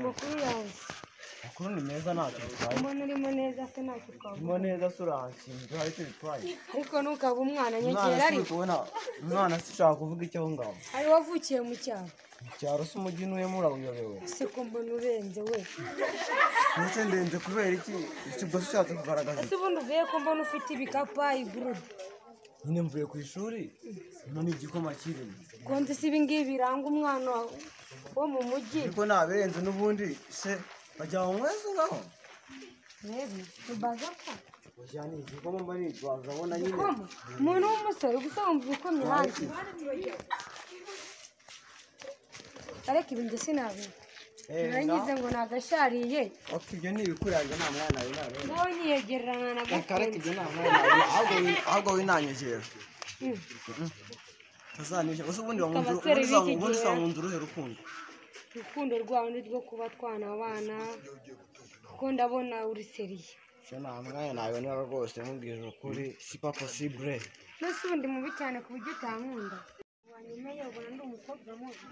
Makuru yawe. Makuru ni meza ntacyo bitwaye. Umuntu urimo neza se ntacyo twavuga. Urimo neza se uranshinzwe hari icyo bitwaye. Ariko ntukaba umwana nyegera ariko. Umwana sinshaka kuvuga icyo aho ngaho. Ari wavukiye mu cyaro. Mu cyaro se umujyi ntuyemo urawuyobewe. Se ko mbona urenze we. Ndetse ndenze kubera iki ubwo ushatse kugaragaza. Ese ubundi uvuye ko mbona ufite ibikapa igurude. Nyine mvuye ku ishuri none igikoma kirimo. Konze si ibingibi biranga umwana wo mu mujyi. Ariko nabirenze n'ubundi se bajya mu mwese ngaho. Nebe ubaza ko Bajyana igikoma mba nitwaza abona nyine. Umuntu w'umusore gusa wumva ibikomye hanze. Ariko ibintu sinabi. Narangize ngo nagashariye. Ibyo ni ibikuranga nta mwana wawe nawe. Nawe niyegerana na Kareka ibyo nta mwana wawe ahubwo winanyegera. Tazanije gusa ubundi ubundi uruhe rukundo. Urukundo rwawe ni rwo kuba twana abana. Kuko ndabona uri seriye. Cyo nta mwana nawe niba rwose mubwije ukuri si pas possible. Nose ubundi mubi cyane ku buryo utankunda. Wanyemeye ubona ndi umukobwa mubi.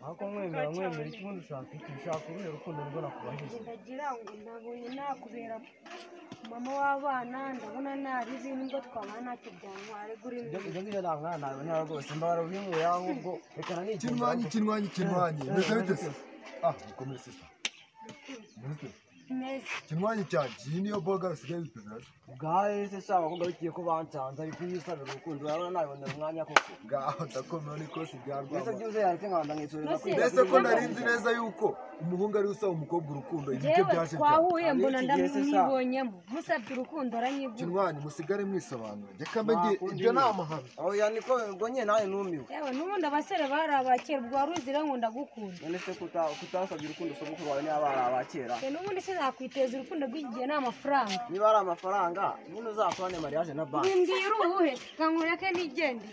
Ako mwemera ikibundi ushaka uruhe rukundo rubona kubahije. Ndagira ngo ndabonye nakubera mama w'abana ndabona narizi n'ubwo twabana ntacyo byantwara guri. Ibyo ngibyo nta mwana nawe niba rwose mbara ubimuye ahubwo reka Kinwanyi mbese bite se? Bikomeye sisa. Kinwanyi cyane iyi niyo boga bisigaye bipimira. Bwaye se shaka ko garukiye ko bancanze ariko yisabira urukundo urabona nabonera umwanya koko. Ngaho ndakomeye niko si byarwa. Ese byuze yaretse nkanda ngisoreza kuri. Ese ko narinzi neza yuko umuhungu ari usaba umukobwa urukundo ibyo byaje. Twahuye mbona ndamwibonyemo. Musabye urukundo aranyibwa. Kinwanyi musigare mwisobanura. Reka mbege ibyo ni amahano. Oya niko ubwo nyine nawe numiwe. Yewe nubundi abasore bari abakera ubwo waruzira ngo ndagukunda. None se kutasabye urukundo sogokuru wawe niba bari abakera. Nubundi se nakwiteza urukundo rw'igihe n'amafaranga. Niba ari amafaranga ubundi uzakorane mariage na banki. Mbwira uruhe kankureke nigende.